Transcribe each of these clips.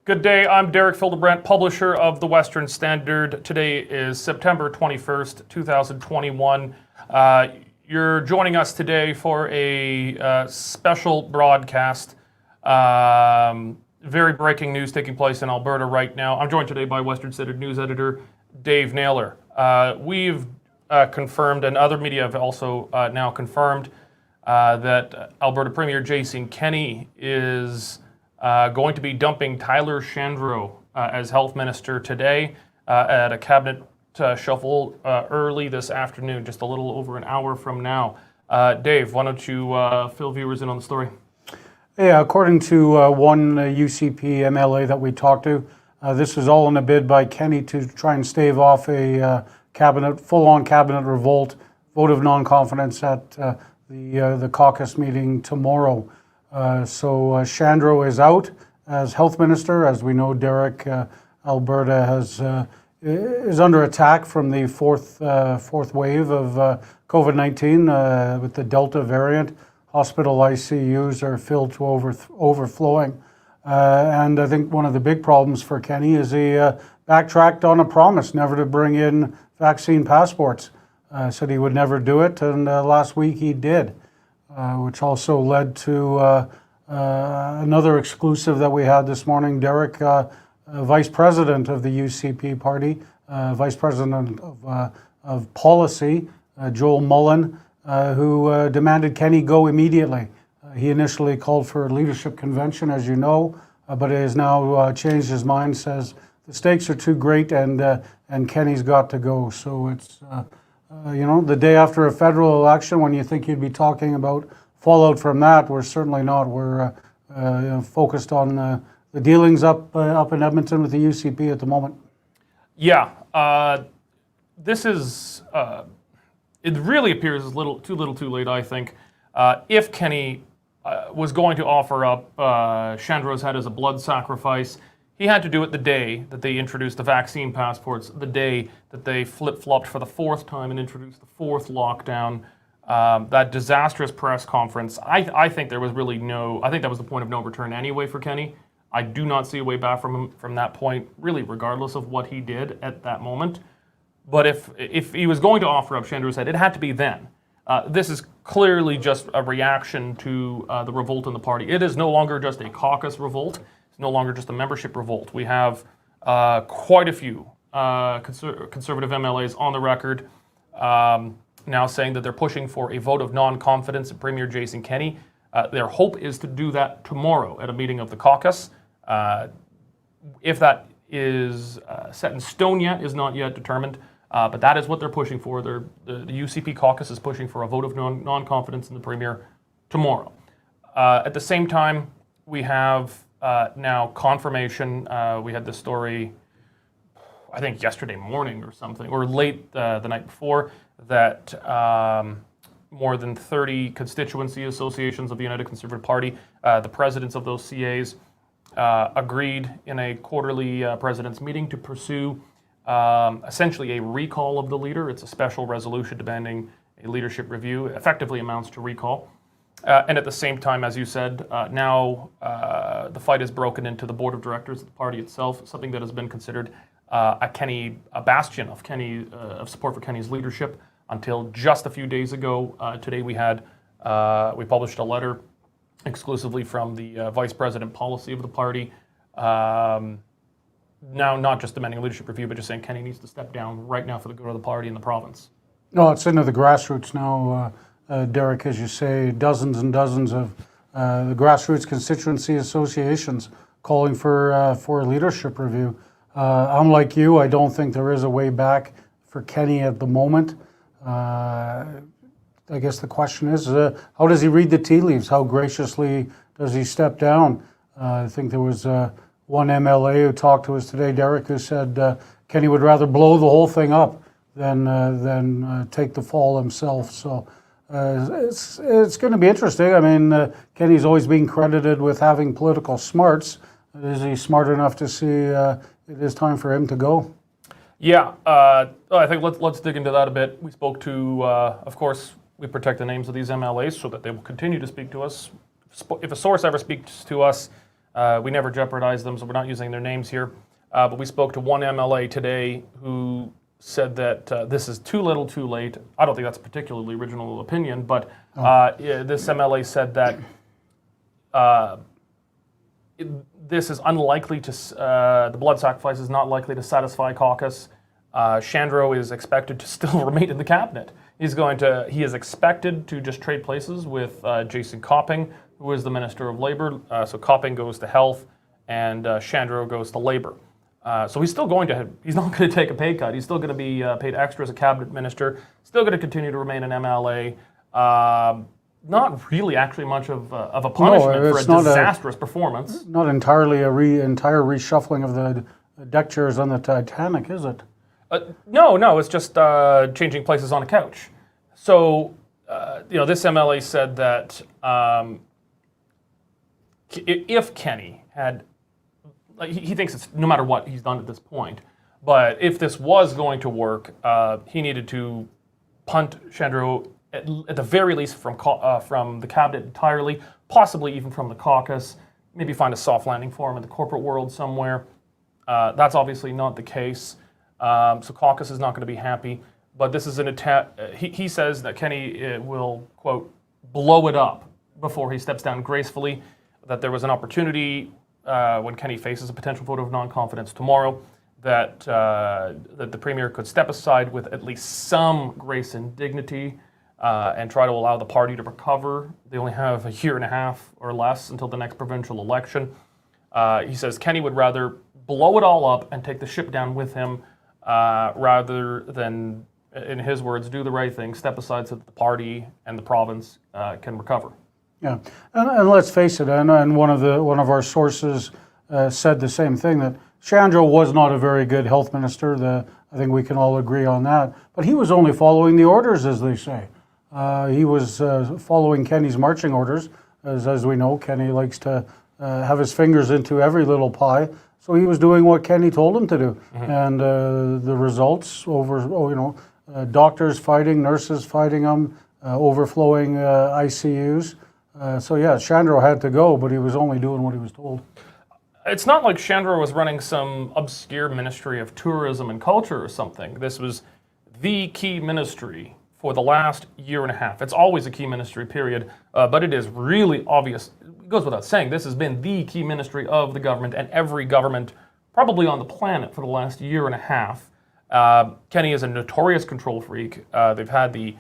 Good day. I'm Derek Fildebrandt, publisher of the Western Standard. Today is September 21st, 2021. You're joining us today for a special broadcast. Very breaking news taking place in Alberta right now. I'm joined today by Western Standard News editor Dave Naylor. We've confirmed, and other media have also now confirmed, that Alberta Premier Jason Kenney is going to be dumping Tyler Shandro as health minister today at a cabinet shuffle early this afternoon, just a little over an hour from now. Dave, why don't you fill viewers in on the story? Yeah, according to one UCP MLA that we talked to, this is all in a bid by Kenney to try and stave off a full-on cabinet revolt, vote of non-confidence at the caucus meeting tomorrow. So Shandro is out as health minister. As we know, Derek, Alberta is under attack from the fourth wave of COVID-19 with the Delta variant. Hospital ICUs are filled to overflowing. And I think one of the big problems for Kenney is he backtracked on a promise never to bring in vaccine passports. Said he would never do it, and last week he did. Which also led to another exclusive that we had this morning. Derek, Vice President of the UCP party, Vice President of Policy, Joel Mullen, who demanded Kenney go immediately. He initially called for a leadership convention, as you know, but has now changed his mind, says the stakes are too great and Kenney's got to go. So it's the day after a federal election, when you think you'd be talking about fallout from that, we're certainly not. We're focused on the dealings up in Edmonton with the UCP at the moment. Yeah, this is. It really appears as too little, too late. I think if Kenney was going to offer up Shandro's head as a blood sacrifice, he had to do it the day that they introduced the vaccine passports, the day that they flip-flopped for the fourth time and introduced the fourth lockdown, that disastrous press conference. I think there was really I think that was the point of no return anyway for Kenney. I do not see a way back from that point, really, regardless of what he did at that moment. But if he was going to offer up Shandro's head, it had to be then. This is clearly just a reaction to the revolt in the party. It is no longer just a caucus revolt. No longer just a membership revolt. We have quite a few conservative MLAs on the record now saying that they're pushing for a vote of non-confidence in Premier Jason Kenney. Their hope is to do that tomorrow at a meeting of the caucus. If that is set in stone yet is not yet determined, but that is what they're pushing for. The UCP caucus is pushing for a vote of non-confidence in the Premier tomorrow. At the same time, we have now confirmation. We had this story, I think yesterday morning or something, or late the night before, that more than 30 constituency associations of the United Conservative Party, the presidents of those CAs, agreed in a quarterly president's meeting to pursue essentially a recall of the leader. It's a special resolution demanding a leadership review. It effectively amounts to recall. And at the same time, as you said, now the fight is broken into the board of directors of the party itself, something that has been considered a bastion of support for Kenney's leadership until just a few days ago. Today we published a letter exclusively from the vice president policy of the party, now not just demanding a leadership review, but just saying Kenney needs to step down right now for the good of the party and the province. No, it's into the grassroots now. Derek, as you say, dozens and dozens of the grassroots constituency associations calling for a leadership review. Unlike you, I don't think there is a way back for Kenney at the moment. I guess the question is, how does he read the tea leaves? How graciously does he step down? I think there was one MLA who talked to us today, Derek, who said Kenney would rather blow the whole thing up than take the fall himself. So. It's going to be interesting. I mean, Kenney's always been credited with having political smarts. Is he smart enough to see it is time for him to go? Yeah, I think let's dig into that a bit. We spoke to, of course, we protect the names of these MLAs so that they will continue to speak to us. If a source ever speaks to us, We never jeopardize them, so we're not using their names here. But we spoke to one MLA today who said that this is too little, too late. I don't think that's a particularly original opinion, but this MLA said that this is unlikely to, the blood sacrifice is not likely to satisfy caucus. Shandro is expected to still remain in the cabinet. He is expected to just trade places with Jason Kenney, who is the Minister of Labour. So Kenney goes to Health, and Shandro goes to Labour. So he's still he's not going to take a pay cut. He's still going to be paid extra as a cabinet minister, still going to continue to remain an MLA. Not really actually much of a punishment for a disastrous performance. Not entirely entire reshuffling of the deck chairs on the Titanic, is it? No, it's just changing places on a couch. So, this MLA said that if Kenney had, he thinks it's no matter what he's done at this point, but if this was going to work, he needed to punt Shandro at the very least from the cabinet entirely, possibly even from the caucus, maybe find a soft landing for him in the corporate world somewhere. That's obviously not the case. So caucus is not going to be happy, but this is an attack. He says that Kenney will, quote, blow it up before he steps down gracefully, that there was an opportunity when Kenney faces a potential vote of non-confidence tomorrow that the Premier could step aside with at least some grace and dignity and try to allow the party to recover. They only have a year and a half or less until the next provincial election. He says Kenney would rather blow it all up and take the ship down with him rather than, in his words, do the right thing, step aside so that the party and the province can recover. Yeah, and let's face it, and one of our sources said the same thing, that Shandro was not a very good health minister. I think we can all agree on that. But he was only following the orders, as they say. He was following Kenney's marching orders. As we know, Kenney likes to have his fingers into every little pie. So he was doing what Kenney told him to do. Mm-hmm. And the results doctors fighting, nurses fighting him, overflowing ICUs. So yeah, Shandro had to go, but he was only doing what he was told. It's not like Shandro was running some obscure ministry of tourism and culture or something. This was the key ministry for the last year and a half. It's always a key ministry, period, but it is really obvious. It goes without saying, this has been the key ministry of the government and every government probably on the planet for the last year and a half. Kenney is a notorious control freak. They've had the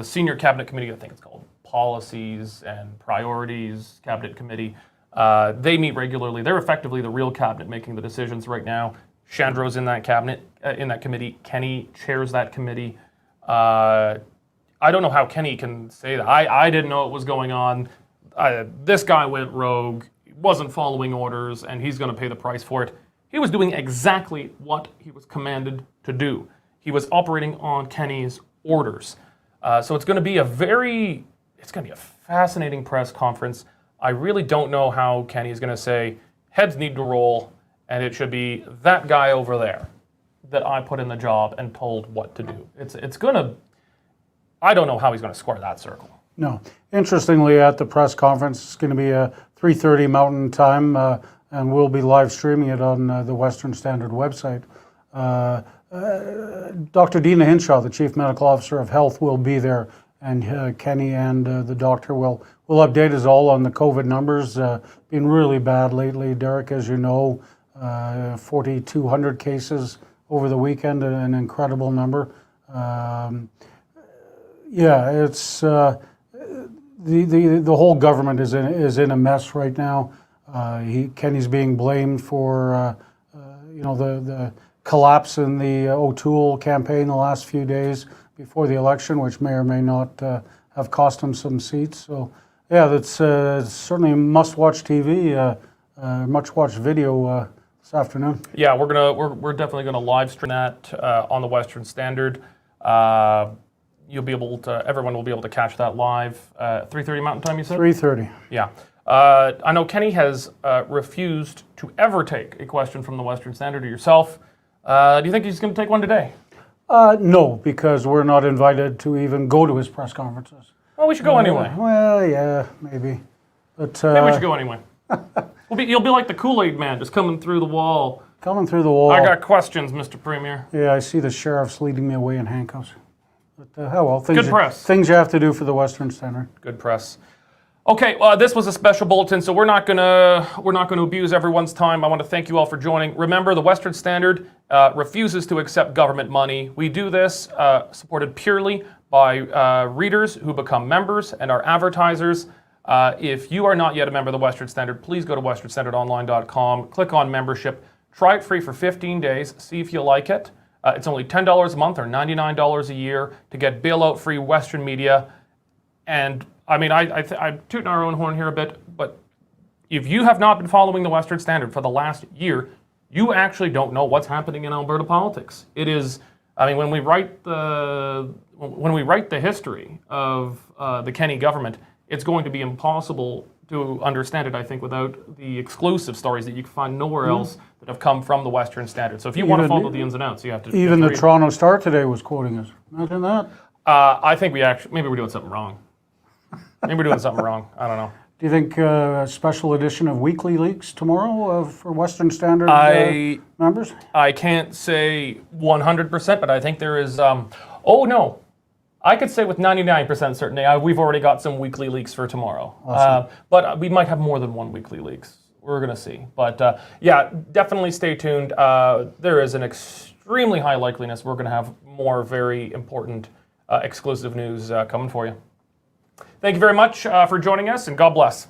senior cabinet committee, I think it's called Policies and Priorities Cabinet Committee. They meet regularly. They're effectively the real cabinet making the decisions right now. Shandro's in that cabinet, in that committee. Kenney chairs that committee. I don't know how Kenney can say that. I didn't know what was going on. This guy went rogue, wasn't following orders, and he's going to pay the price for it. He was doing exactly what he was commanded to do. He was operating on Kenney's orders. So it's going to be a fascinating press conference. I really don't know how Kenney is going to say, heads need to roll, and it should be that guy over there that I put in the job and told what to do. It's going to, I don't know how he's going to square that circle. No. Interestingly, at the press conference, it's going to be 3:30 Mountain Time, and we'll be live streaming it on the Western Standard website. Dr. Deena Hinshaw, the Chief Medical Officer of Health, will be there, and Kenney and the doctor will update us all on the COVID numbers. Been really bad lately, Derek, as you know. 4,200 cases over the weekend, an incredible number. It's the whole government is in a mess right now. Kenney's being blamed for the collapse in the O'Toole campaign the last few days before the election, which may or may not have cost him some seats. So yeah, that's certainly must-watch TV, must-watch video this afternoon. Yeah, we're definitely gonna live stream that on the Western Standard. Everyone will be able to catch that live. 3:30 Mountain Time, you said? 3:30. Yeah. I know Kenney has refused to ever take a question from the Western Standard or yourself. Do you think he's going to take one today? No, because we're not invited to even go to his press conferences. Well, we should go anyway. Well, yeah, maybe. But maybe we should go anyway. You'll be like the Kool-Aid man, just coming through the wall. Coming through the wall. I got questions, Mr. Premier. Yeah, I see the sheriffs leading me away in handcuffs. But, well, Good press. Things you have to do for the Western Standard. Good press. Okay, this was a special bulletin, so we're not gonna abuse everyone's time. I want to thank you all for joining. Remember, the Western Standard refuses to accept government money. We do this supported purely by readers who become members and our advertisers. If you are not yet a member of the Western Standard, please go to westernstandardonline.com, click on membership, try it free for 15 days, see if you like it. It's only $10 a month or $99 a year to get bailout-free Western media. And I mean, I'm tooting our own horn here a bit, but if you have not been following the Western Standard for the last year, you actually don't know what's happening in Alberta politics. It is, I mean, when we write the history of the Kenney government, it's going to be impossible to understand it, I think, without the exclusive stories that you can find nowhere else that have come from the Western Standard. So if you want to follow the ins and outs, you have to. Even the Toronto Star today was quoting us. Imagine that. I think maybe we're doing something wrong. Maybe we're doing something wrong. I don't know. Do you think a special edition of Weekly Leaks tomorrow for Western Standard members? I can't say 100%, but I think there is. Oh no, I could say with 99% certainty we've already got some Weekly Leaks for tomorrow. Awesome. But we might have more than one Weekly Leaks. We're gonna see. But yeah, definitely stay tuned. There is an extremely high likeliness we're gonna have more very important exclusive news coming for you. Thank you very much for joining us, and God bless.